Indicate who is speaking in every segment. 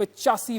Speaker 1: 85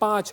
Speaker 1: 5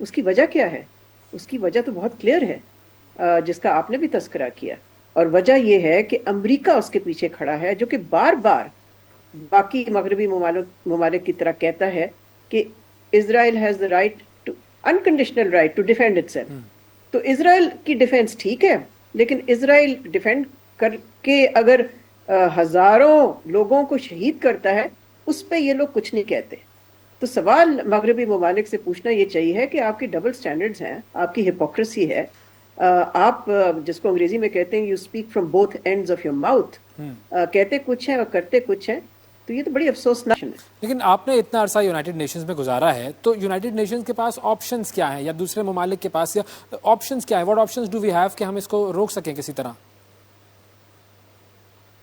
Speaker 2: اس کی وجہ کیا ہے؟ اس کی وجہ تو بہت کلیئر ہے، جس کا آپ نے بھی تذکرہ کیا، اور وجہ یہ ہے کہ امریکہ اس کے پیچھے کھڑا ہے، جو کہ بار بار باقی مغربی ممالک کی طرح کہتا ہے کہ Israel has the right to unconditional right to defend itself. تو اسرائیل کی ڈیفenس ٹھیک ہے، لیکن اسرائیل ڈیفینڈ کر کے اگر ہزاروں لوگوں کو شہید کرتا ہے، اس پہ یہ لوگ کچھ نہیں کہتے. تو سوال مغربی ممالک سے پوچھنا یہ چاہیے کہ آپ کی ڈبل سٹینڈرڈز ہیں، آپ کی ہپوکریسی ہے، آپ جس کو انگریزی میں کہتے ہیں you speak from both ends of your mouth, کہتے کچھ ہیں اور کرتے کچھ ہیں. تو یہ تو بڑی افسوسناک ہے.
Speaker 1: لیکن آپ نے اتنا عرصہ یونائٹڈ نیشنز میں گزارا ہے، تو یونائٹڈ نیشنز کے پاس آپشنز کیا ہیں، یا دوسرے ممالک کے پاس یا آپشنز کیا ہیں؟ What options do we have کہ ہم اس کو روک سکیں کسی طرح؟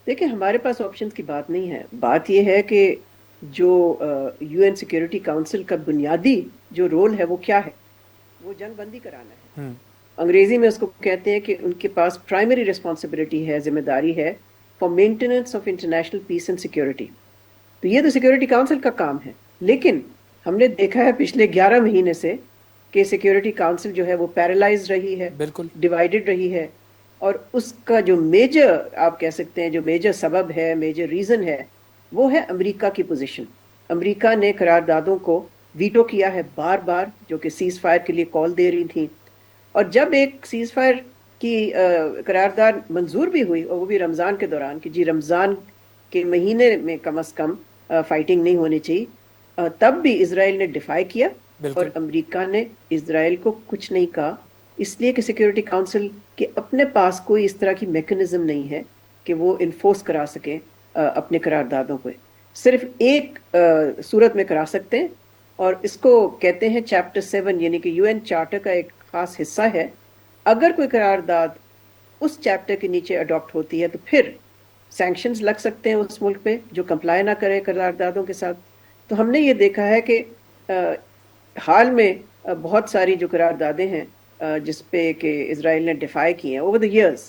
Speaker 2: دیکھیں، ہمارے پاس آپشنز کی بات نہیں ہے. بات یہ ہے کہ جو یو این سیکیورٹی کاؤنسل کا بنیادی جو رول ہے وہ کیا ہے؟ وہ جنگ بندی کرانا ہے. انگریزی میں اس کو کہتے ہیں کہ ان کے پاس پرائمری ریسپانسبلٹی ہے، ذمہ داری ہے for maintenance of international peace and security. تو یہ تو سیکیورٹی کاؤنسل کا کام ہے. لیکن ہم نے دیکھا ہے پچھلے 11 مہینے سے کہ سیکیورٹی کاؤنسل جو ہے وہ پیرالائز رہی ہے،
Speaker 1: بالکل
Speaker 2: ڈیوائیڈڈ رہی ہے، اور اس کا جو میجر آپ کہہ سکتے ہیں جو میجر سبب ہے، میجر ریزن ہے، وہ ہے امریکہ کی پوزیشن. امریکہ نے قراردادوں کو ویٹو کیا ہے بار بار، جو کہ سیز فائر کے لیے کال دے رہی تھیں. اور جب ایک سیز فائر کی قرارداد منظور بھی ہوئی، اور وہ بھی رمضان کے دوران، کہ جی رمضان کے مہینے میں کم از کم فائٹنگ نہیں ہونی چاہیے، تب بھی اسرائیل نے ڈیفائی کیا، اور امریکہ نے اسرائیل کو کچھ نہیں کہا، اس لیے کہ سیکیورٹی کاؤنسل کے اپنے پاس کوئی اس طرح کی میکنزم نہیں ہے کہ وہ انفورس کرا سکیں اپنے قراردادوں کو. صرف ایک صورت میں کرا سکتے ہیں، اور اس کو کہتے ہیں چیپٹر 7، یعنی کہ یو این چارٹر کا ایک خاص حصہ ہے. اگر کوئی قرارداد اس چیپٹر کے نیچے اڈاپٹ ہوتی ہے تو پھر سینکشنز لگ سکتے ہیں اس ملک پہ جو کمپلائی نہ کرے قراردادوں کے ساتھ. تو ہم نے یہ دیکھا ہے کہ حال میں بہت ساری جو قراردادیں ہیں جس پہ کہ اسرائیل نے ڈیفائی کی ہیں اوور دا ایئرز،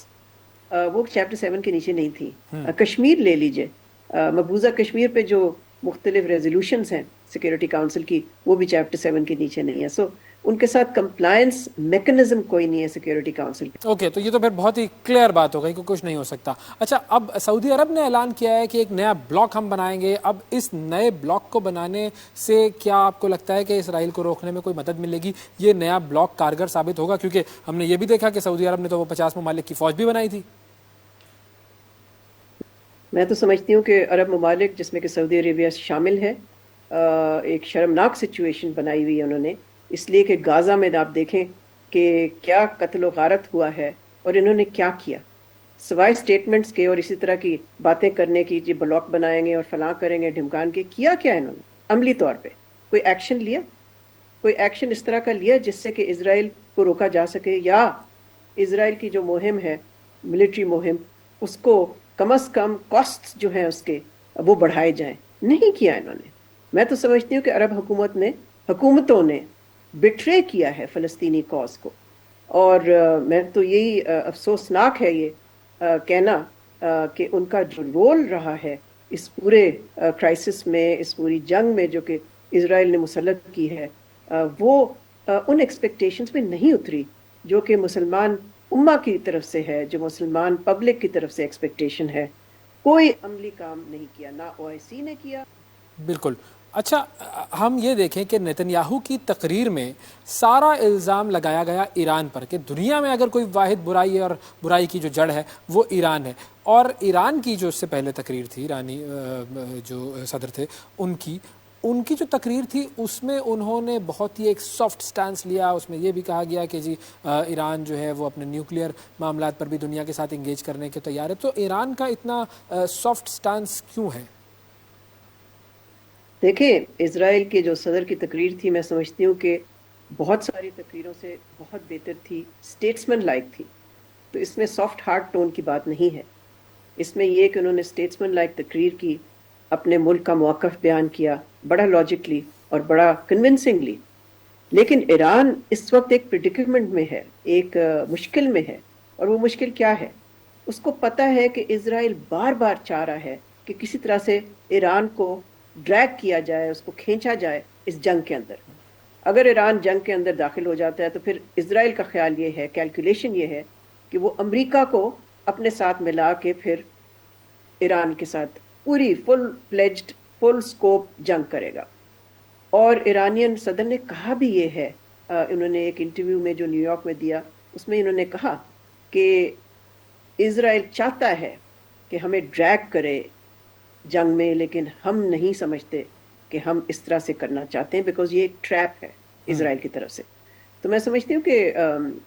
Speaker 2: وہ چیپٹر 7 کے نیچے نہیں تھی. کشمیر لے لیجئے، مقبوضہ کشمیر پہ جو مختلف ریزولوشنز ہیں سیکیورٹی کاؤنسل کی، وہ بھی چیپٹر 7 کے نیچے نہیں ہے. سو ان کے ساتھ کمپلائنس میکنزم کوئی نہیں ہے سیکیورٹی کاؤنسل.
Speaker 1: اوکے، تو یہ تو پھر بہت ہی کلیئر بات ہو گئی کہ کچھ نہیں ہو سکتا. اچھا، اب سعودی عرب نے اعلان کیا ہے کہ ایک نیا بلاک ہم بنائیں گے. اب اس نئے بلاک کو بنانے سے کیا آپ کو لگتا ہے کہ اسرائیل کو روکنے میں کوئی مدد ملے گی؟ یہ نیا بلاک کارگر ثابت ہوگا؟ کیونکہ ہم نے یہ بھی دیکھا کہ سعودی عرب نے تو وہ 50 ممالک کی فوج بھی بنائی تھی.
Speaker 2: میں تو سمجھتی ہوں کہ عرب ممالک جس میں کہ سعودی عربیہ شامل ہے، ایک شرمناک سچویشن بنائی ہوئی ہے انہوں نے، اس لیے کہ غازہ میں آپ دیکھیں کہ کیا قتل و غارت ہوا ہے، اور انہوں نے کیا کیا سوائے سٹیٹمنٹس کے اور اسی طرح کی باتیں کرنے کی، جی بلاک بنائیں گے اور فلاں کریں گے ڈھمکان کے. کیا انہوں نے عملی طور پہ کوئی ایکشن لیا؟ کوئی ایکشن اس طرح کا لیا جس سے کہ اسرائیل کو روکا جا سکے، یا اسرائیل کی جو مہم ہے ملٹری مہم، اس کو کم از کم کاسٹ جو ہیں اس کے وہ بڑھائے جائیں؟ نہیں کیا انہوں نے. میں تو سمجھتی ہوں کہ عرب حکومتوں نے بٹرے کیا ہے فلسطینی کاز کو. اور میں تو یہی افسوسناک ہے یہ کہنا کہ ان کا جو رول رہا ہے اس پورے کرائسس میں، اس پوری جنگ میں جو کہ اسرائیل نے مسلط کی ہے، وہ ان ایکسپیکٹیشنز پہ نہیں اتری جو کہ مسلمان امہ کی طرف سے ہے، جو مسلمان پبلک کی طرف سے ایکسپیکٹیشن ہے. کوئی عملی کام نہیں کیا، نہ OIC نے کیا.
Speaker 1: بالکل. اچھا، ہم یہ دیکھیں کہ نتن یاہو کی تقریر میں سارا الزام لگایا گیا ایران پر، کہ دنیا میں اگر کوئی واحد برائی ہے اور برائی کی جو جڑ ہے وہ ایران ہے. اور ایران کی جو اس سے پہلے تقریر تھی، ایرانی جو صدر تھے ان کی جو تقریر تھی اس میں انہوں نے بہت ہی ایک سافٹ سٹانس لیا. اس میں یہ بھی کہا گیا کہ جی ایران جو ہے وہ اپنے نیوکلیئر معاملات پر بھی دنیا کے ساتھ انگیج کرنے کے تیار ہے. تو ایران کا اتنا سافٹ سٹانس کیوں ہے؟
Speaker 2: دیکھیں، اسرائیل کے جو صدر کی تقریر تھی، میں سمجھتی ہوں کہ بہت ساری تقریروں سے بہت بہتر تھی، اسٹیٹسمن لائک تھی. تو اس میں سافٹ ہارٹ ٹون کی بات نہیں ہے. اس میں یہ کہ انہوں نے اسٹیٹسمن لائک تقریر کی، اپنے ملک کا موقف بیان کیا بڑا لاجکلی اور بڑا کنونسنگلی. لیکن ایران اس وقت ایک پریڈکمنٹ میں ہے، ایک مشکل میں ہے. اور وہ مشکل کیا ہے؟ اس کو پتہ ہے کہ اسرائیل بار بار چاہ رہا ہے کہ کسی طرح سے ایران کو ڈریگ کیا جائے، اس کو کھینچا جائے اس جنگ کے اندر. اگر ایران جنگ کے اندر داخل ہو جاتا ہے تو پھر اسرائیل کا خیال یہ ہے، کیلکولیشن یہ ہے کہ وہ امریکہ کو اپنے ساتھ ملا کے پھر ایران کے ساتھ پوری فل فلیجڈ فل سکوپ جنگ کرے گا. اور ایرانین صدر نے کہا بھی یہ ہے، انہوں نے ایک انٹرویو میں جو نیو یارک میں دیا اس میں انہوں نے کہا کہ اسرائیل چاہتا ہے کہ ہمیں ڈریگ کرے جنگ میں، لیکن ہم نہیں سمجھتے کہ ہم اس طرح سے کرنا چاہتے ہیں، بیکاز یہ ایک ٹریپ ہے اسرائیل کی طرف سے. تو میں سمجھتی ہوں کہ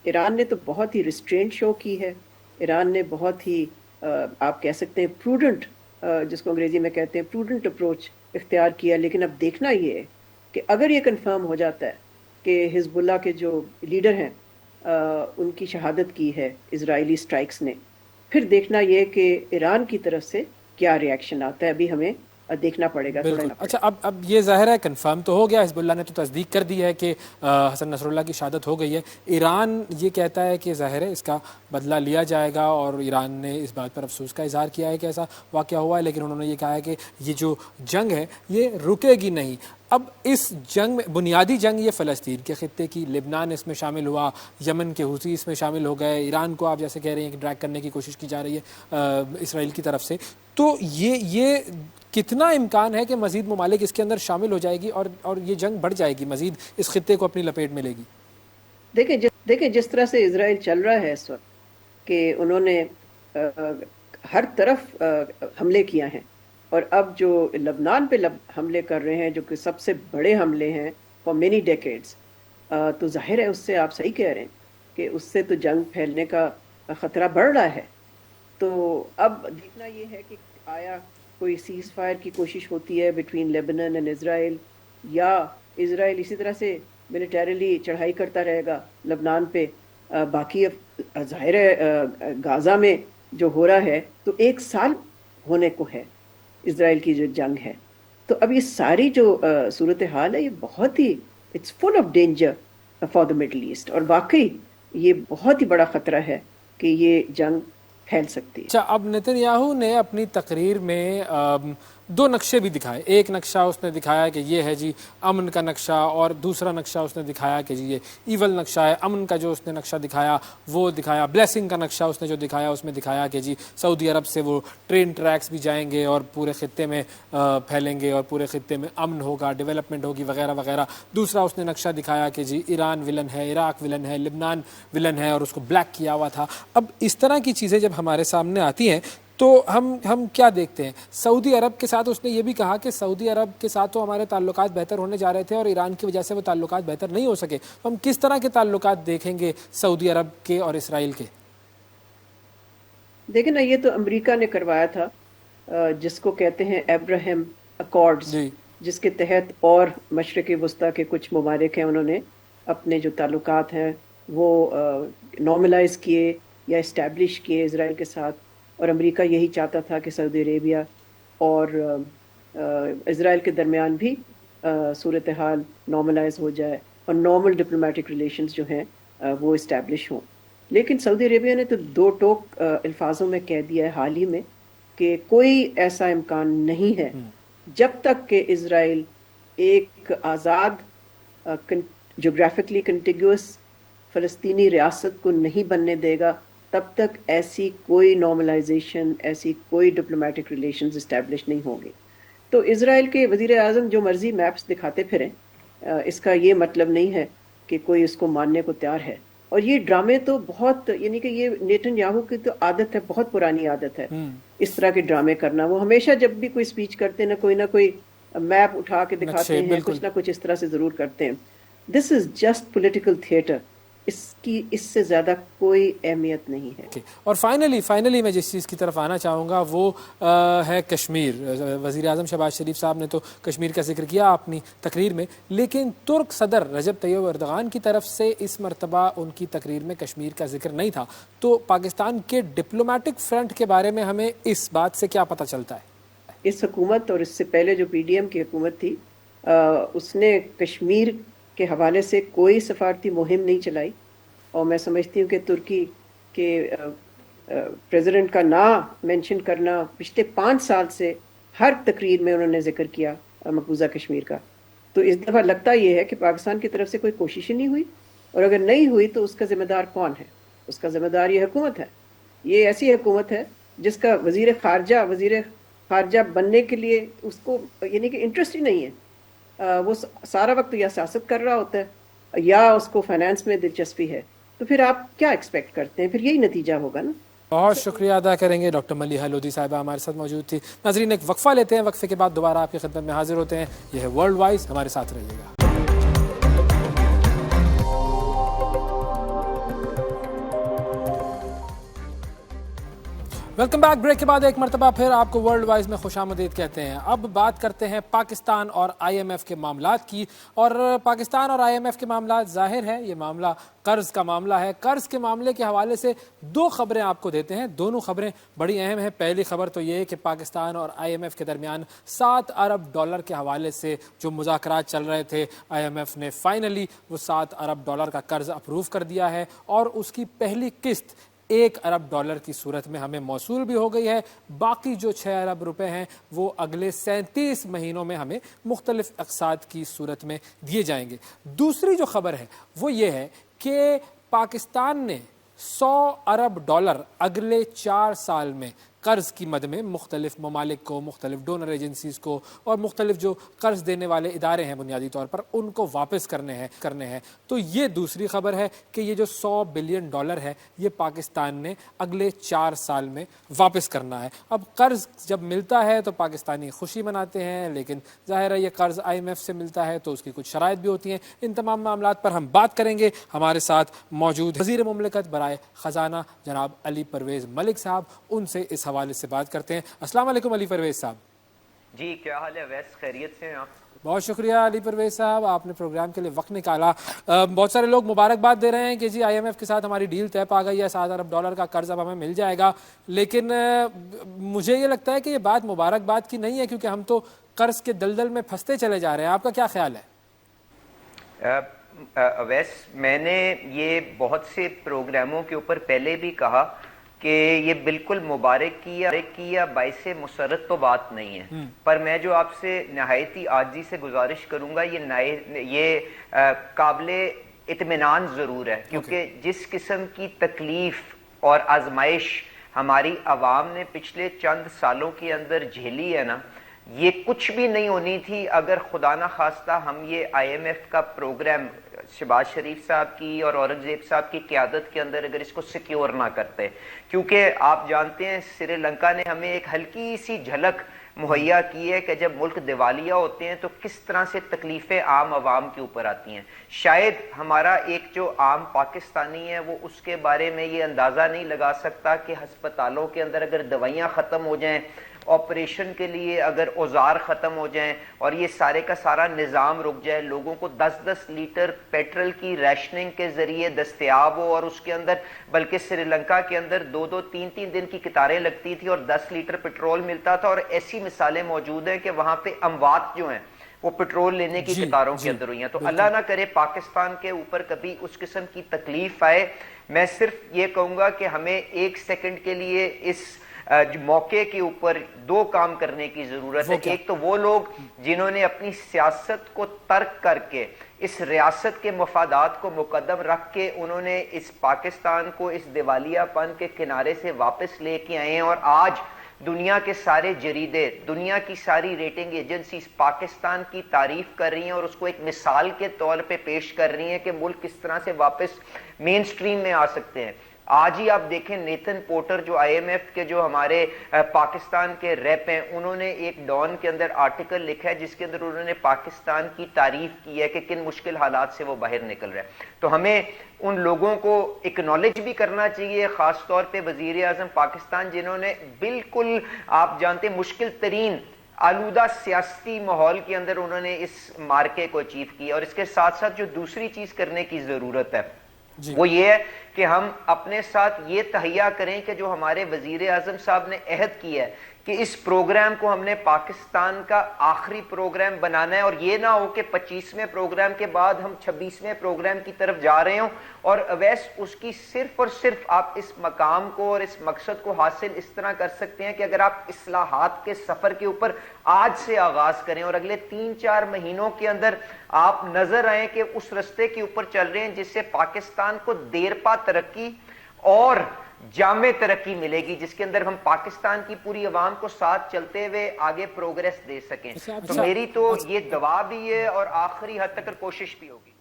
Speaker 2: ایران نے تو بہت ہی ریسٹرینٹ شو کی ہے، ایران نے بہت ہی آپ کہہ سکتے ہیں پروڈنٹ، جس کو انگریزی میں کہتے ہیں پروڈنٹ اپروچ اختیار کیا. لیکن اب دیکھنا یہ ہے کہ اگر یہ کنفرم ہو جاتا ہے کہ حزب اللہ کے جو لیڈر ہیں ان کی شہادت کی ہے اسرائیلی اسٹرائکس نے، پھر دیکھنا یہ کہ ایران کی طرف سے کیا ریئیکشن آتا ہے. ابھی ہمیں دیکھنا پڑے گا.
Speaker 1: بالکل. اچھا اب یہ ظاہر ہے کنفرم تو ہو گیا، حزب اللہ نے تو تصدیق کر دی ہے کہ حسن نصر اللہ کی شہادت ہو گئی ہے. ایران یہ کہتا ہے کہ ظاہر ہے اس کا بدلہ لیا جائے گا، اور ایران نے اس بات پر افسوس کا اظہار کیا ہے کہ ایسا واقعہ ہوا ہے، لیکن انہوں نے یہ کہا ہے کہ یہ جو جنگ ہے یہ رکے گی نہیں. اب اس جنگ میں بنیادی جنگ یہ فلسطین کے خطے کی، لبنان اس میں شامل ہوا، یمن کے حوثی اس میں شامل ہو گئے، ایران کو آپ جیسے کہہ رہے ہیں کہ ڈریگ کرنے کی کوشش کی جا رہی ہے اسرائیل کی طرف سے. تو یہ کتنا امکان ہے کہ مزید ممالک اس کے اندر شامل ہو جائے گی اور یہ جنگ بڑھ جائے گی، مزید اس خطے کو اپنی لپیٹ میں لے گی؟
Speaker 2: دیکھیں جس طرح سے اسرائیل چل رہا ہے اس وقت کہ انہوں نے ہر طرف حملے کیا ہیں، اور اب جو لبنان پہ حملے کر رہے ہیں جو کہ سب سے بڑے حملے ہیں فار مینی ڈیکیڈز، تو ظاہر ہے اس سے آپ صحیح کہہ رہے ہیں کہ اس سے تو جنگ پھیلنے کا خطرہ بڑھ رہا ہے. تو اب دیکھنا یہ ہے کہ آیا کوئی سیز فائر کی کوشش ہوتی ہے بٹوین لیبنان اینڈ اسرائیل، یا اسرائیل اسی طرح سے ملیٹریلی چڑھائی کرتا رہے گا لبنان پہ. باقی ظاہر ہے غازہ میں جو ہو رہا ہے تو 1 سال ہونے کو ہے اسرائیل کی جو جنگ ہے. تو اب یہ ساری جو صورتحال ہے یہ بہت ہی it's full of danger for the Middle East, اور واقعی یہ بہت ہی بڑا خطرہ ہے کہ یہ جنگ پھیل سکتی ہے.
Speaker 1: اچھا، اب نتن یاہو نے اپنی تقریر میں 2 نقشے بھی دکھائے. ایک نقشہ اس نے دکھایا کہ یہ ہے جی امن کا نقشہ، اور دوسرا نقشہ اس نے دکھایا کہ جی یہ ایول نقشہ ہے. امن کا جو اس نے نقشہ دکھایا وہ دکھایا، بلیسنگ کا نقشہ اس نے جو دکھایا اس میں دکھایا کہ جی سعودی عرب سے وہ ٹرین ٹریکس بھی جائیں گے اور پورے خطے میں پھیلیں گے اور پورے خطے میں امن ہوگا، ڈیولپمنٹ ہوگی وغیرہ وغیرہ. دوسرا اس نے نقشہ دکھایا کہ جی ایران ولن ہے، عراق ولن ہے، لبنان ولن ہے، اور اس کو بلیک کیا ہوا تھا. اب اس طرح کی چیزیں جب ہمارے سامنے آتی ہیں تو ہم کیا دیکھتے ہیں؟ سعودی عرب کے ساتھ اس نے یہ بھی کہا کہ سعودی عرب کے ساتھ تو ہمارے تعلقات بہتر ہونے جا رہے تھے اور ایران کی وجہ سے وہ تعلقات بہتر نہیں ہو سکے. ہم کس طرح کے تعلقات دیکھیں گے سعودی عرب کے اور اسرائیل کے؟
Speaker 2: دیکھیں نا، یہ تو امریکہ نے کروایا تھا جس کو کہتے ہیں ابراہیم اکارڈز، جس کے تحت اور مشرق وسطیٰ کے کچھ ممالک ہیں انہوں نے اپنے جو تعلقات ہیں وہ نارملائز کیے یا اسٹیبلش کیے اسرائیل کے ساتھ. اور امریکہ یہی چاہتا تھا کہ سعودی عربیہ اور اسرائیل کے درمیان بھی صورتحال نارملائز ہو جائے اور نارمل ڈپلومیٹک ریلیشنز جو ہیں وہ اسٹیبلش ہوں. لیکن سعودی عربیہ نے تو 2 ٹوک الفاظوں میں کہہ دیا ہے حال ہی میں کہ کوئی ایسا امکان نہیں ہے جب تک کہ اسرائیل ایک آزاد جغرافکلی کنٹیگوس فلسطینی ریاست کو نہیں بننے دے گا، تب تک ایسی کوئی نارملائزیشن، ایسی کوئی ڈپلومیٹک ریلیشنز اسٹیبلش نہیں ہوں گی. تو اسرائیل کے وزیر اعظم جو مرضی میپس دکھاتے پھریں، اس کا یہ مطلب نہیں ہے کہ کوئی اس کو ماننے کو تیار ہے. اور یہ ڈرامے تو بہت، یعنی کہ یہ نیتن یاہو کی تو عادت ہے، بہت پرانی عادت ہے اس طرح کے ڈرامے کرنا. وہ ہمیشہ جب بھی کوئی سپیچ کرتے ہیں نہ کوئی میپ اٹھا کے دکھاتے ہیں، کچھ نہ کچھ اس طرح سے ضرور کرتے ہیں. دس از جسٹ پولیٹیکل تھیٹر، اس سے زیادہ کوئی اہمیت نہیں ہے.
Speaker 1: اور فائنلی میں جس چیز کی طرف آنا چاہوں گا وہ ہے کشمیر. وزیر اعظم شہباز شریف صاحب نے تو کشمیر کا ذکر کیا اپنی تقریر میں، لیکن ترک صدر رجب طیب ایردوان کی طرف سے اس مرتبہ ان کی تقریر میں کشمیر کا ذکر نہیں تھا. تو پاکستان کے ڈپلومیٹک فرنٹ کے بارے میں ہمیں اس بات سے کیا پتہ چلتا ہے؟
Speaker 2: اس حکومت اور اس سے پہلے جو پی ڈی ایم کی حکومت تھی، اس نے کشمیر کے حوالے سے کوئی سفارتی مہم نہیں چلائی. اور میں سمجھتی ہوں کہ ترکی کے پریزیڈنٹ کا نام مینشن کرنا پچھلے 5 سال سے ہر تقریر میں انہوں نے ذکر کیا مقبوضہ کشمیر کا. تو اس دفعہ لگتا یہ ہے کہ پاکستان کی طرف سے کوئی کوشش ہی نہیں ہوئی، اور اگر نہیں ہوئی تو اس کا ذمہ دار کون ہے؟ اس کا ذمہ دار یہ حکومت ہے. یہ ایسی حکومت ہے جس کا وزیر خارجہ بننے کے لیے اس کو یعنی کہ انٹرسٹ ہی نہیں ہے. وہ سارا وقت یا سیاست کر رہا ہوتا ہے یا اس کو فائنانس میں دلچسپی ہے. تو پھر آپ کیا ایکسپیکٹ کرتے ہیں؟ پھر یہی نتیجہ ہوگا نا.
Speaker 1: بہت شکریہ ادا کریں گے. ڈاکٹر ملیحہ لودھی صاحبہ ہمارے ساتھ موجود تھی. ناظرین ایک وقفہ لیتے ہیں، وقفے کے بعد دوبارہ آپ کی خدمت میں حاضر ہوتے ہیں. یہ ہے ورلڈ وائز، ہمارے ساتھ رہیے گا. Welcome back. بریک کے بعد ایک مرتبہ پھر آپ کو ورلڈ وائز میں خوش آمدید کہتے ہیں. اب بات کرتے ہیں پاکستان اور آئی ایم ایف کے معاملات کی. اور پاکستان اور آئی ایم ایف کے معاملات، ظاہر ہے یہ معاملہ قرض کا معاملہ ہے. قرض کے معاملے کے حوالے سے دو خبریں آپ کو دیتے ہیں. دونوں خبریں بڑی اہم ہیں. پہلی خبر تو یہ ہے کہ پاکستان اور آئی ایم ایف کے درمیان $7 ارب کے حوالے سے جو مذاکرات چل رہے تھے، آئی ایم ایف نے فائنلی وہ $7 ارب کا قرض اپروو کر دیا ہے، اور اس کی پہلی قسط $1 ارب کی صورت میں ہمیں موصول بھی ہو گئی ہے. باقی جو $6 ارب ہیں وہ اگلے 37 مہینوں میں ہمیں مختلف اقساط کی صورت میں دیے جائیں گے. دوسری جو خبر ہے وہ یہ ہے کہ پاکستان نے $100 ارب اگلے 4 سال میں قرض کی مد میں مختلف ممالک کو، مختلف ڈونر ایجنسیز کو اور مختلف جو قرض دینے والے ادارے ہیں بنیادی طور پر، ان کو واپس کرنے ہیں. تو یہ دوسری خبر ہے کہ یہ جو $100 بلین ہے یہ پاکستان نے اگلے 4 سال میں واپس کرنا ہے. اب قرض جب ملتا ہے تو پاکستانی خوشی مناتے ہیں، لیکن ظاہر ہے یہ قرض آئی ایم ایف سے ملتا ہے تو اس کی کچھ شرائط بھی ہوتی ہیں. ان تمام معاملات پر ہم بات کریں گے. ہمارے ساتھ موجود وزیر مملکت برائے خزانہ جناب علی پرویز ملک صاحب، ان سے اس حوالے سے بات کرتے ہیں. السلام علیکم علی پرویز صاحب.
Speaker 3: جی کیا حال ہے ویس، خیریت سے ہیں آپ؟
Speaker 1: بہت شکریہ علی پرویز صاحب، آپ نے پروگرام کے لیے وقت نکالا. بہت سارے لوگ مبارکباد دے رہے ہیں کہ جی آئی ایم ایف کے ساتھ ہماری ڈیل طے پا گئی ہے، $7 ارب کا قرض اب ہمیں مل جائے گا. لیکن مجھے یہ لگتا ہے کہ یہ بات مبارکباد کی نہیں ہے، کیونکہ ہم تو قرض کے دلدل میں پھنستے چلے جا رہے ہیں. آپ کا کیا خیال ہے؟
Speaker 3: ویس، میں نے یہ بہت سے پروگراموں کے اوپر پہلے بھی کہا کہ یہ بالکل مبارک کی یا باعث مسرت تو بات نہیں ہے، پر میں جو آپ سے نہایتی عاجزی سے گزارش کروں گا، یہ قابل اطمینان ضرور ہے، کیونکہ جس قسم کی تکلیف اور آزمائش ہماری عوام نے پچھلے چند سالوں کے اندر جھیلی ہے نا، یہ کچھ بھی نہیں ہونی تھی اگر خدا نہ خواستہ ہم یہ آئی ایم ایف کا پروگرام شہباز شریف صاحب کی اور اورنگزیب صاحب کی قیادت کے اندر اگر اس کو سیکیور نہ کرتے. کیونکہ آپ جانتے ہیں سری لنکا نے ہمیں ایک ہلکی سی جھلک مہیا کی ہے کہ جب ملک دیوالیہ ہوتے ہیں تو کس طرح سے تکلیفیں عام عوام کے اوپر آتی ہیں. شاید ہمارا ایک جو عام پاکستانی ہے وہ اس کے بارے میں یہ اندازہ نہیں لگا سکتا کہ ہسپتالوں کے اندر اگر دوائیاں ختم ہو جائیں، آپریشن کے لیے اگر اوزار ختم ہو جائیں اور یہ سارے کا سارا نظام رک جائے، لوگوں کو 10-10 لیٹر پیٹرول کی ریشننگ کے ذریعے دستیاب ہو، اور اس کے اندر بلکہ سری لنکا کے اندر 2-2 3-3 دن کی قطاریں لگتی تھی اور 10 لیٹر پیٹرول ملتا تھا. اور ایسی مثالیں موجود ہیں کہ وہاں پہ اموات جو ہیں وہ پیٹرول لینے کی قطاروں کے اندر ہوئی ہیں. تو اللہ نہ کرے پاکستان کے اوپر کبھی اس قسم کی تکلیف آئے. میں صرف یہ کہوں گا کہ ہمیں 1 سیکنڈ کے لیے اس موقع کے اوپر 2 کام کرنے کی ضرورت ہے. ایک تو وہ لوگ جنہوں نے اپنی سیاست کو ترک کر کے اس ریاست کے مفادات کو مقدم رکھ کے انہوں نے اس پاکستان کو اس دیوالیہ پن کے کنارے سے واپس لے کے آئے ہیں، اور آج دنیا کے سارے جریدے، دنیا کی ساری ریٹنگ ایجنسیز پاکستان کی تعریف کر رہی ہیں اور اس کو ایک مثال کے طور پہ پیش کر رہی ہیں کہ ملک کس طرح سے واپس مین سٹریم میں آ سکتے ہیں. آج ہی آپ دیکھیں نیتن پورٹر جو آئی ایم ایف کے جو ہمارے پاکستان کے ریپ ہیں، انہوں نے ایک ڈان کے اندر آرٹیکل لکھا ہے جس کے اندر انہوں نے پاکستان کی تعریف کی ہے کہ کن مشکل حالات سے وہ باہر نکل رہے ہیں. تو ہمیں ان لوگوں کو اکنالج بھی کرنا چاہیے، خاص طور پہ وزیر اعظم پاکستان جنہوں نے بالکل آپ جانتے مشکل ترین آلودہ سیاسی ماحول کے اندر انہوں نے اس مارکے کو اچیو کیا. اور اس کے ساتھ ساتھ جو دوسری چیز کرنے کی ضرورت ہے وہ یہ ہے کہ ہم اپنے ساتھ یہ تہیا کریں کہ جو ہمارے وزیر اعظم صاحب نے عہد کیا ہے کہ اس پروگرام کو ہم نے پاکستان کا آخری پروگرام بنانا ہے, اور یہ نہ ہو کہ 25ویں پروگرام کے بعد ہم 26ویں پروگرام کی طرف جا رہے ہوں. اور اویس اس کی صرف اور صرف آپ اس مقام کو اور اس مقصد کو حاصل اس طرح کر سکتے ہیں کہ اگر آپ اصلاحات کے سفر کے اوپر آج سے آغاز کریں اور اگلے 3-4 مہینوں کے اندر آپ نظر آئیں کہ اس رستے کے اوپر چل رہے ہیں جس سے پاکستان کو دیر پا ترقی اور جامع ترقی ملے گی, جس کے اندر ہم پاکستان کی پوری عوام کو ساتھ چلتے ہوئے آگے پروگریس دے سکیں. تو میری تو یہ دعا بھی ہے اور آخری حد تک کوشش بھی ہوگی.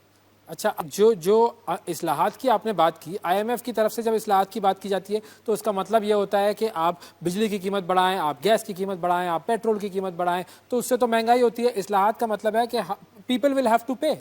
Speaker 1: اچھا, جو اصلاحات کی آپ نے بات کی, آئی ایم ایف کی طرف سے جب اصلاحات کی بات کی جاتی ہے تو اس کا مطلب یہ ہوتا ہے کہ آپ بجلی کی قیمت بڑھائیں, آپ گیس کی قیمت بڑھائیں, آپ پیٹرول کی قیمت بڑھائیں, تو اس سے تو مہنگائی ہوتی ہے. اصلاحات کا مطلب ہے کہ people will have to pay.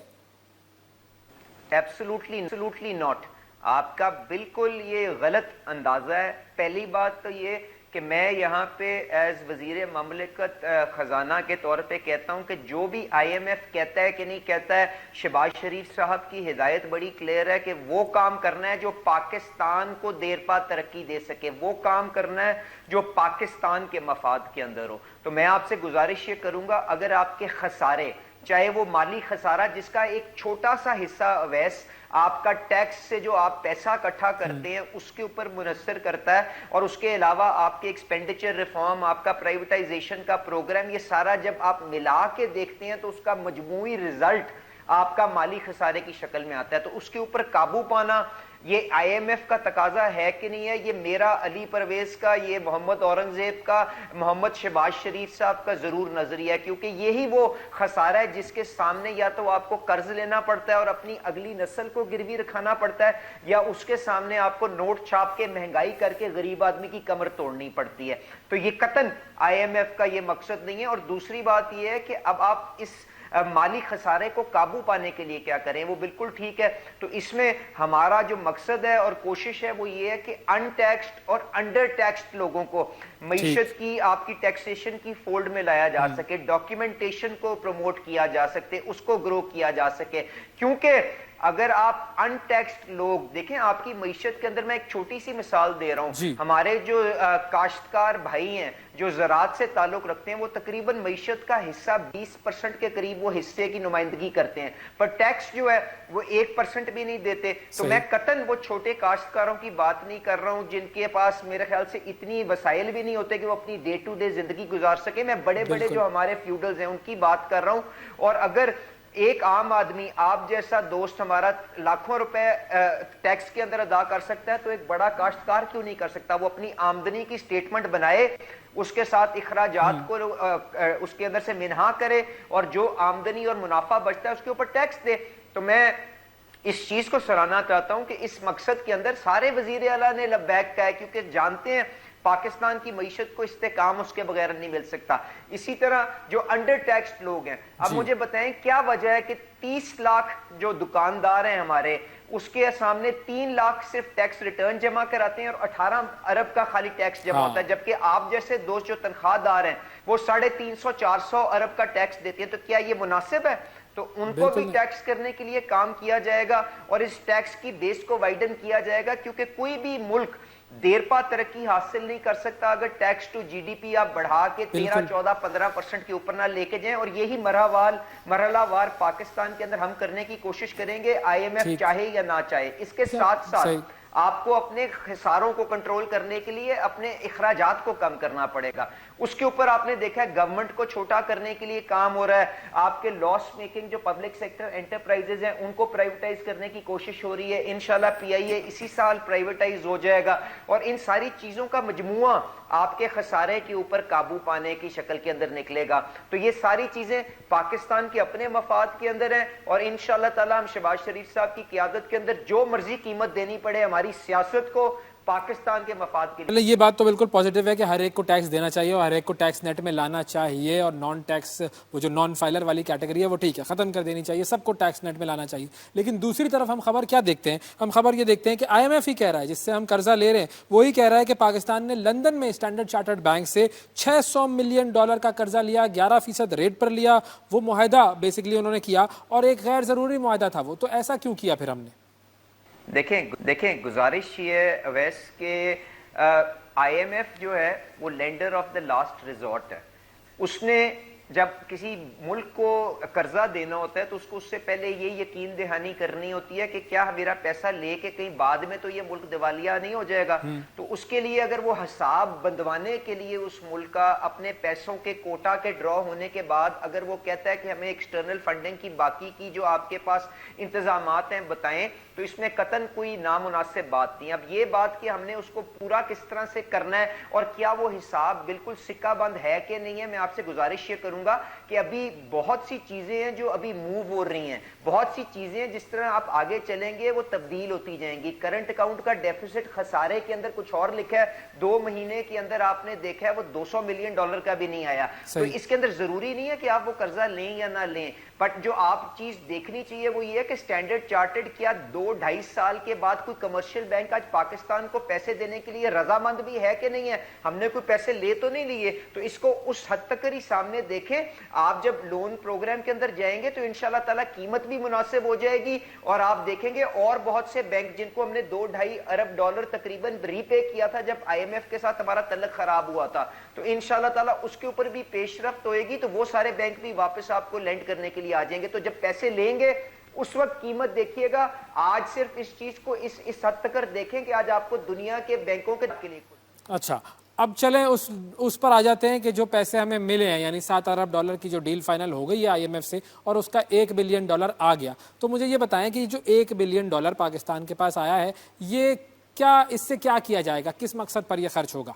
Speaker 3: Absolutely not. آپ کا بالکل یہ غلط اندازہ ہے. پہلی بات تو یہ کہ میں یہاں پہ ایز وزیر مملکت خزانہ کے طور پہ کہتا ہوں کہ جو بھی آئی ایم ایف کہتا ہے کہ نہیں کہتا ہے, شہباز شریف صاحب کی ہدایت بڑی کلیئر ہے کہ وہ کام کرنا ہے جو پاکستان کو دیر پا ترقی دے سکے, وہ کام کرنا ہے جو پاکستان کے مفاد کے اندر ہو. تو میں آپ سے گزارش یہ کروں گا, اگر آپ کے خسارے, چاہے وہ مالی خسارہ جس کا ایک چھوٹا سا حصہ اویس آپ کا ٹیکس سے جو آپ پیسہ اکٹھا کرتے ہیں اس کے اوپر منحصر کرتا ہے, اور اس کے علاوہ آپ کے ایکسپینڈیچر ریفارم, آپ کا پرائیویٹائزیشن کا پروگرام, یہ سارا جب آپ ملا کے دیکھتے ہیں تو اس کا مجموعی رزلٹ آپ کا مالی خسارے کی شکل میں آتا ہے. تو اس کے اوپر قابو پانا یہ آئی ایم ایف کا تقاضا ہے کہ نہیں ہے, یہ میرا علی پرویز کا, یہ محمد اورنگزیب کا, محمد شہباز شریف صاحب کا ضرور نظریہ ہے, کیونکہ یہی وہ خسارہ ہے جس کے سامنے یا تو آپ کو قرض لینا پڑتا ہے اور اپنی اگلی نسل کو گروی رکھانا پڑتا ہے, یا اس کے سامنے آپ کو نوٹ چھاپ کے مہنگائی کر کے غریب آدمی کی کمر توڑنی پڑتی ہے. تو یہ قطعاً آئی ایم ایف کا یہ مقصد نہیں ہے. اور دوسری بات یہ ہے کہ اب آپ اس مالی خسارے کو قابو پانے کے لیے کیا کریں, وہ بالکل ٹھیک ہے. تو اس میں ہمارا جو مقصد ہے اور کوشش ہے وہ یہ ہے کہ ان ٹیکسڈ اور انڈر ٹیکسڈ لوگوں کو معیشت کی, آپ کی ٹیکسیشن کی فولڈ میں لایا جا سکے, ڈاکیومنٹیشن کو پروموٹ کیا جا سکتے, اس کو گرو کیا جا سکے. کیونکہ اگر آپ ان ٹیکسڈ لوگ دیکھیں آپ کی معیشت کے اندر, میں ایک چھوٹی سی مثال دے رہا ہوں, ہمارے جو کاشتکار بھائی ہیں جو زراعت سے تعلق رکھتے ہیں وہ تقریباً معیشت کا حصہ 20% کے قریب وہ حصے کی نمائندگی کرتے ہیں, پر ٹیکس جو ہے وہ 1% بھی نہیں دیتے. تو میں قطعاً وہ چھوٹے کاشتکاروں کی بات نہیں کر رہا ہوں جن کے پاس میرے خیال سے اتنی وسائل بھی نہیں ہوتے کہ وہ اپنی ڈے ٹو ڈے زندگی گزار سکے. میں بڑے بڑے جو ہمارے فیوڈلز ہیں ان کی بات کر رہا ہوں. اور اگر ایک عام آدمی, آپ جیسا دوست ہمارا, لاکھوں روپے ٹیکس کے اندر ادا کر سکتا ہے, تو ایک بڑا کاشتکار کیوں نہیں کر سکتا؟ وہ اپنی آمدنی کی سٹیٹمنٹ بنائے, اس کے ساتھ اخراجات کو اس کے اندر سے منہا کرے, اور جو آمدنی اور منافع بچتا ہے اس کے اوپر ٹیکس دے. تو میں اس چیز کو سراہنا چاہتا ہوں کہ اس مقصد کے اندر سارے وزیر اعلیٰ نے لبیک کہا ہے, کیونکہ جانتے ہیں پاکستان کی معیشت کو استحکام اس کے بغیر نہیں مل سکتا. اسی طرح جو انڈر ٹیکسڈ لوگ ہیں, اب مجھے بتائیں کیا وجہ ہے کہ 30 لاکھ جو دکاندار ہیں ہمارے, اس کے سامنے 3 لاکھ صرف ٹیکس ریٹرن جمع کراتے ہیں اور 18 ارب کا خالی ٹیکس جمع ہوتا ہے, جبکہ آپ جیسے دوست جو تنخواہ دار ہیں وہ 350-400 ارب کا ٹیکس دیتے ہیں. تو کیا یہ مناسب ہے؟ تو ان کو بھی ٹیکس کرنے کے لیے کام کیا جائے گا, اور اس ٹیکس کی بیس کو وائڈن کیا جائے گا, کیونکہ کوئی بھی ملک دیر پا ترقی حاصل نہیں کر سکتا اگر tax to G D P آپ بڑھا کے 13-14-15% کے اوپر نہ لے کے جائیں. اور یہی مرحلہ وار پاکستان کے اندر ہم کرنے کی کوشش کریں گے, آئی ایم ایف چاہے یا نہ چاہے. اس کے ساتھ ساتھ آپ کو اپنے خساروں کو کنٹرول کرنے کے لیے اپنے اخراجات کو کم کرنا پڑے گا. اس کے اوپر آپ نے دیکھا ہے گورنمنٹ کو چھوٹا کرنے کے لیے کام ہو رہا ہے. آپ کے لاس میکنگ جو پبلک سیکٹر انٹرپرائزز ہیں ان کو پرائیویٹائز کرنے کی کوشش ہو رہی ہے. انشاءاللہ پی آئی اے اسی سال پرائیویٹائز ہو جائے گا, اور ان ساری چیزوں کا مجموعہ آپ کے خسارے کے اوپر قابو پانے کی شکل کے اندر نکلے گا. تو یہ ساری چیزیں پاکستان کے اپنے مفاد کے اندر ہیں, اور انشاءاللہ تعالی ہم شہباز شریف صاحب کی قیادت کے اندر جو مرضی قیمت دینی پڑے ہماری سیاست کو پاکستان کے مفاد کے لیے.
Speaker 1: یہ بات تو بالکل پازیٹیو ہے کہ ہر ایک کو ٹیکس دینا چاہیے اور ہر ایک کو ٹیکس نیٹ میں لانا چاہیے, اور نان ٹیکس وہ جو نان فائلر والی کیٹیگری ہے وہ ٹھیک ہے, ختم کر دینی چاہیے, سب کو ٹیکس نیٹ میں لانا چاہیے. لیکن دوسری طرف ہم خبر کیا دیکھتے ہیں؟ ہم خبر یہ دیکھتے ہیں کہ آئی ایم ایف ہی کہہ رہا ہے, جس سے ہم قرضہ لے رہے ہیں وہی کہہ رہا ہے کہ پاکستان نے لندن میں اسٹینڈرڈ چارٹرڈ بینک سے $600 ملین کا قرضہ لیا, 11% ریٹ پر لیا. وہ معاہدہ بیسکلی انہوں نے کیا اور ایک غیر ضروری معاہدہ تھا وہ, تو ایسا کیوں کیا پھر ہم نے؟
Speaker 3: دیکھیں گزارش یہ ہے اویس کہ آئی ایم ایف جو ہے وہ lander of the last resort ہے. اس نے جب کسی ملک کو قرضہ دینا ہوتا ہے تو اس کو اس سے پہلے یہ یقین دہانی کرنی ہوتی ہے کہ کیا میرا پیسہ لے کے کہیں بعد میں تو یہ ملک دیوالیہ نہیں ہو جائے گا. تو اس کے لیے اگر وہ حساب بندوانے کے لیے اس ملک کا اپنے پیسوں کے کوٹا کے ڈرا ہونے کے بعد اگر وہ کہتا ہے کہ ہمیں ایکسٹرنل فنڈنگ کی باقی کی جو آپ کے پاس انتظامات ہیں بتائیں, تو اس میں قطعاً کوئی نامناسب بات نہیں. اب یہ بات کہ ہم نے اس کو پورا کس طرح سے کرنا ہے اور کیا وہ حساب بالکل سکہ بند ہے کہ نہیں ہے, میں آپ سے گزارش یہ کروں گا کہ ابھی بہت سی چیزیں ہیں جو ابھی موو ہو رہی ہیں, بہت سی چیزیں ہیں جس طرح آپ آگے چلیں گے وہ تبدیل ہوتی جائیں گی. کرنٹ اکاؤنٹ کا ڈیفیسٹ خسارے کے اندر کچھ اور لکھا ہے, 2 مہینے کے اندر آپ نے دیکھا ہے وہ $200 ملین کا بھی نہیں آیا. تو اس کے اندر ضروری نہیں ہے کہ آپ وہ قرضہ لیں یا نہ لیں, بٹ جو آپ چیز دیکھنی چاہیے وہ یہ ہے کہ اسٹینڈرڈ چارٹرڈ کیا 2-2.5 سال کے بعد کوئی کمرشل بینک آج پاکستان کو پیسے دینے کے لیے رضامند بھی ہے کہ نہیں ہے. ہم نے کوئی پیسے لے تو نہیں لیے, تو اس کو اس حد تک ہی سامنے دیکھیں. آپ جب لون پروگرام کے اندر جائیں گے تو انشاءاللہ تعالی قیمت بھی مناسب ہو جائے گی, اور آپ دیکھیں گے اور بہت سے بینک جن کو ہم نے $2-2.5 ارب تقریباً ری پے کیا تھا جب آئی ایم ایف کے ساتھ ہمارا تعلق خراب ہوا تھا, تو انشاءاللہ تعالی اس کے اوپر بھی پیش رفت ہوئے گی, تو وہ سارے بینک بھی واپس آپ کو لینڈ کرنے کے لیے آ جائیں گے. تو جب پیسے لیں گے اس وقت قیمت دیکھیے گا. آج صرف اس چیز کو اس حد تک دیکھیں کہ آج آپ کو دنیا کے بینکوں کے لیے.
Speaker 1: اچھا, اب چلیں اس پر آ جاتے ہیں کہ جو پیسے ہمیں ملے ہیں, یعنی $7 ارب کی جو ڈیل فائنل ہو گئی ہے آئی ایم ایف سے اور اس کا $1 بلین آ گیا, تو مجھے یہ بتائیں کہ جو $1 بلین پاکستان کے پاس آیا ہے یہ کیا, اس سے کیا کیا جائے گا, کس مقصد پر یہ خرچ ہوگا؟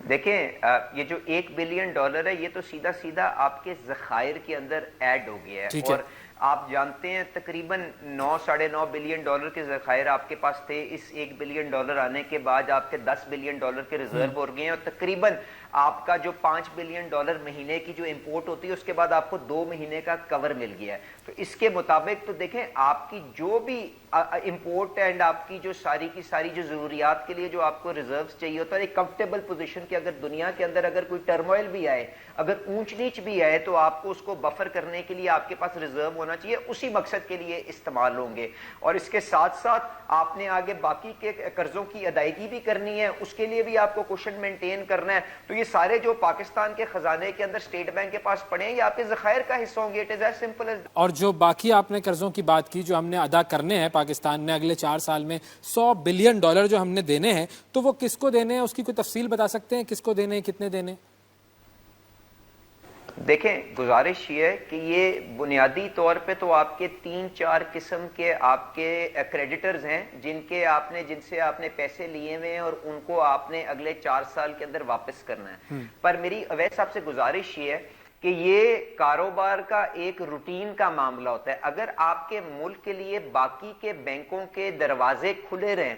Speaker 3: دیکھیں یہ جو $1 بلین ہے یہ تو سیدھا سیدھا آپ کے ذخائر کے اندر ایڈ ہو گیا ہے, اور آپ جانتے ہیں تقریباً $9-9.5 بلین کے ذخائر آپ کے پاس تھے. اس $1 بلین آنے کے بعد آپ کے $10 بلین کے ریزرو ہو گئے ہیں, اور تقریباً آپ کا جو $5 بلین مہینے کی جو امپورٹ ہوتی ہے اس کے بعد آپ کو 2 مہینے کا کور مل گیا ہے. تو اس کے مطابق تو دیکھیں آپ کی جو بھی امپورٹ اینڈ آپ کی جو ساری کی ساری جو ضروریات کے لیے جو آپ کو ریزروز چاہیے ہوتا ہے, ایک کمفرٹیبل پوزیشن کہ اگر دنیا کے اندر اگر کوئی ٹرموائل بھی آئے, اگر اونچ نیچ بھی آئے, تو آپ کو اس کو بفر کرنے کے لیے آپ کے پاس ریزرو ہونا چاہیے, اسی مقصد کے لیے استعمال ہوں گے. اور اس کے ساتھ ساتھ آپ نے آگے باقی کے قرضوں کی ادائیگی بھی کرنی ہے, اس کے لیے بھی آپ کو کوشن مینٹین کرنا ہے. تو یہ سارے جو پاکستان کے خزانے کے اندر اسٹیٹ بینک کے پاس پڑے ہیں یہ آپ کے ذخائر کا حصہ ہوں گے. It is as simple as.
Speaker 1: اور جو باقی آپ نے قرضوں کی بات کی جو ہم نے ادا کرنے ہیں پاکستان نے اگلے 4 سال میں $100 بلین جو ہم نے دینے ہیں, تو وہ کس کو دینے ہیں, اس کی کوئی تفصیل بتا سکتے ہیں, کس کو دینے ہیں, کتنے دینے؟
Speaker 3: دیکھیں گزارش یہ ہے کہ یہ بنیادی طور پہ تو آپ کے 3-4 قسم کے آپ کے کریڈیٹرز ہیں جن سے آپ نے پیسے لیے ہوئے ہیں اور ان کو آپ نے اگلے 4 سال کے اندر واپس کرنا ہے. پر میری اویس صاحب سے گزارش یہ ہے کہ یہ کاروبار کا ایک روٹین کا معاملہ ہوتا ہے. اگر آپ کے ملک کے لیے باقی کے بینکوں کے دروازے کھلے رہیں,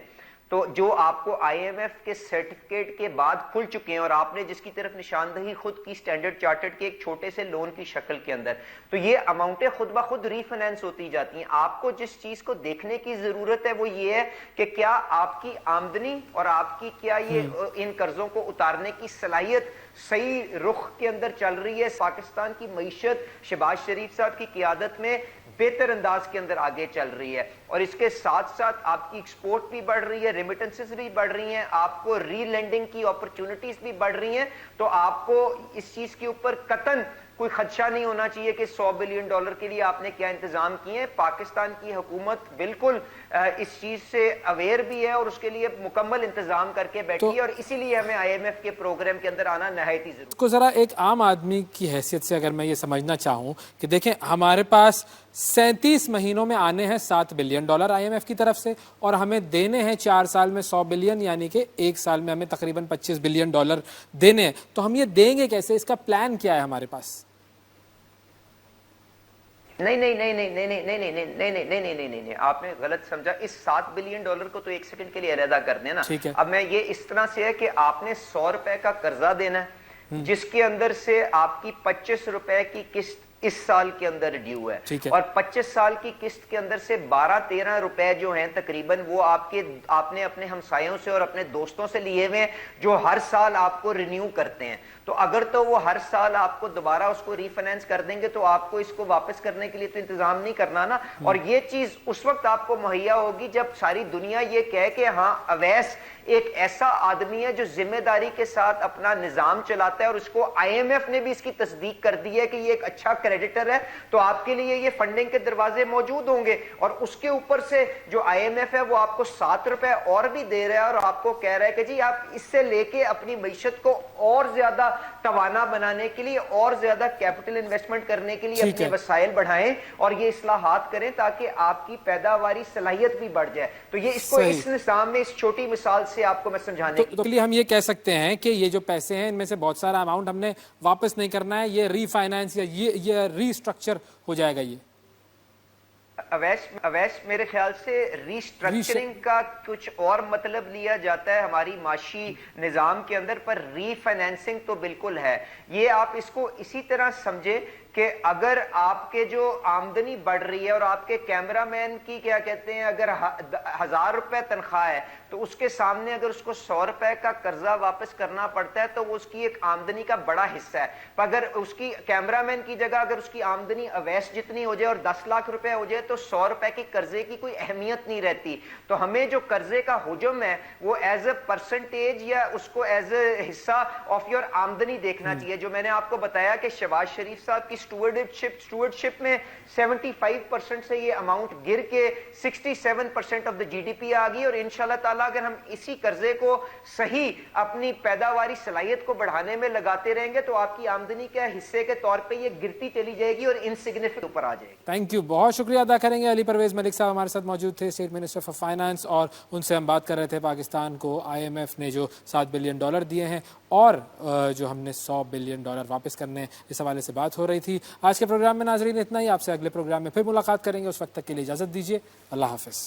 Speaker 3: تو جو آپ کو آئی ایم ایف کے سرٹیفکیٹ کے بعد کھل چکے ہیں اور آپ نے جس کی طرف نشاندہی خود کی اسٹینڈرڈ چارٹرڈ کے ایک چھوٹے سے لون کی شکل کے اندر, تو یہ اماؤنٹیں خود بخود ری فائنینس ہوتی جاتی ہیں. آپ کو جس چیز کو دیکھنے کی ضرورت ہے وہ یہ ہے کہ کیا آپ کی آمدنی اور آپ کی کیا یہ ان قرضوں کو اتارنے کی صلاحیت صحیح رخ کے اندر چل رہی ہے. پاکستان کی معیشت شہباز شریف صاحب کی قیادت میں بہتر انداز کے اندر آگے چل رہی ہے, اور اس کے ساتھ ساتھ آپ کی ایکسپورٹ بھی بڑھ رہی ہے, ریمیٹنسز بھی بڑھ رہی ہیں, آپ کو ری لینڈنگ کی اپرچونٹیز بھی بڑھ رہی ہیں. تو آپ کو اس چیز کے اوپر قطعاً کوئی خدشہ نہیں ہونا چاہیے کہ $100 بلین کے لیے آپ نے کیا انتظام کیے ہیں. پاکستان کی حکومت بالکل اس چیز سے اویئر بھی ہے اور اس کے لیے مکمل انتظام کر کے بیٹھی ہے, اور اسی لیے ہمیں آئی ایم ایف کے پروگرام کے اندر آنا نہایت ہی ضروری.
Speaker 1: کو ذرا ایک عام آدمی کی حیثیت سے اگر میں یہ سمجھنا چاہوں کہ دیکھیں ہمارے پاس 37 مہینوں میں آنے ہیں $7 بلین آئی ایم ایف کی طرف سے, اور ہمیں دینے ہیں 4 سال میں $100 بلین, یعنی کہ 1 سال میں ہمیں تقریباً $25 بلین دینے ہیں. تو ہم یہ دیں گے کیسے, اس کا پلان کیا ہے ہمارے پاس؟
Speaker 3: نہیں, آپ نے غلط سمجھا. اس $7 بلین کو تو 1 سیکنڈ کے لیے علیحدہ کر دیں نا. اب میں یہ اس طرح سے ہے کہ آپ نے $100 کا قرضہ دینا ہے جس کے اندر سے آپ کی $25 کی قسط اس سال کے اندر ڈیو ہے, اور 25 سال کی قسط کے اندر سے 12-13 روپے جو ہیں تقریباً وہ آپ نے اپنے ہمسایوں سے اور اپنے دوستوں سے لیے ہوئے ہیں جو ہر سال آپ کو رینیو کرتے ہیں. تو اگر تو وہ ہر سال آپ کو دوبارہ اس کو ری فائنینس کر دیں گے تو آپ کو اس کو واپس کرنے کے لیے تو انتظام نہیں کرنا نا. اور یہ چیز اس وقت آپ کو مہیا ہوگی جب ساری دنیا یہ کہے کہ ہاں اویس ایک ایسا آدمی ہے جو ذمہ داری کے ساتھ اپنا نظام چلاتا ہے, اور اس کو آئی ایم ایف نے بھی اس کی تصدیق کر دی ہے کہ یہ ایک اچھا کریڈیٹر ہے, تو آپ کے لیے یہ فنڈنگ کے دروازے موجود ہوں گے. اور اس کے اوپر سے جو آئی ایم ایف ہے وہ آپ کو 7 روپے اور بھی دے رہا ہے, اور آپ کو کہہ رہا ہے کہ جی آپ اس سے لے کے اپنی معیشت کو اور زیادہ توانا بنانے کے لیے, اور زیادہ کیپٹل انویسٹمنٹ کرنے کے لیے اپنے وسائل بڑھائیں اور یہ اصلاحات کریں تاکہ آپ کی پیداواری صلاحیت بھی بڑھ جائے. تو یہ اس کو اس نظام میں اس چھوٹی مثال سے آپ کو میں سمجھانے
Speaker 1: تو لیے ہم یہ کہہ سکتے ہیں کہ یہ جو پیسے ہیں ان میں سے بہت سارا اماؤنٹ ہم نے واپس نہیں کرنا ہے, یہ ری فائنانس یا یہ ری اسٹرکچر ہو جائے گا. یہ
Speaker 3: اویس میرے خیال سے ری اسٹرکچرنگ کا کچھ اور مطلب لیا جاتا ہے ہماری معاشی نظام کے اندر, پر ری فائنینسنگ تو بالکل ہے. یہ آپ اس کو اسی طرح سمجھے کہ اگر آپ کے جو آمدنی بڑھ رہی ہے اور آپ کے کیمرہ مین کی کیا کہتے ہیں اگر 1000 روپے تنخواہ ہے تو اس کے سامنے اگر اس کو 100 روپے کا قرضہ واپس کرنا پڑتا ہے تو وہ اس کی ایک آمدنی کا بڑا حصہ ہے. پر اگر اس کی کیمرہ مین کی جگہ اگر اس کی آمدنی اویس جتنی ہو جائے اور 10 لاکھ روپے ہو جائے تو 100 روپے کی قرضے کی کوئی اہمیت نہیں رہتی. تو ہمیں جو قرضے کا حجم ہے وہ ایز اے پرسنٹیج یا اس کو ایز اے حصہ آف یور آمدنی دیکھنا چاہیے. جو میں نے آپ کو بتایا کہ شہباز شریف صاحب کی اسٹوورڈشپ میں 75% سے یہ اماؤنٹ گر کے 67% آف دا جی ڈی پی آ گئی, اور انشاءاللہ تعالیٰ اگر ہم اسی قرضے کو صحیح اپنی پیداواری صلاحیت کو بڑھانے میں لگاتے رہیں گے تو آپ کی آمدنی کے حصے کے طور پہ یہ گرتی چلی جائے گی اور انسگنیفیکنٹ اوپر آ جائے گی.
Speaker 1: تھینک یو, بہت شکریہ ادا کریں گے. علی پرویز ملک صاحب ہمارے ساتھ موجود تھے, اسٹیٹ منسٹر فار فائنانس, اور ان سے ہم بات کر رہے تھے پاکستان کو آئی ایم ایف نے جو $7 بلین دیے ہیں اور جو ہم نے $100 بلین واپس کرنے, اس حوالے سے بات ہو رہی تھی. آج کے پروگرام میں ناظرین اتنا ہی. آپ سے اگلے پروگرام میں پھر ملاقات کریں گے. اس وقت تک کے لیے اجازت دیجیے. اللہ حافظ.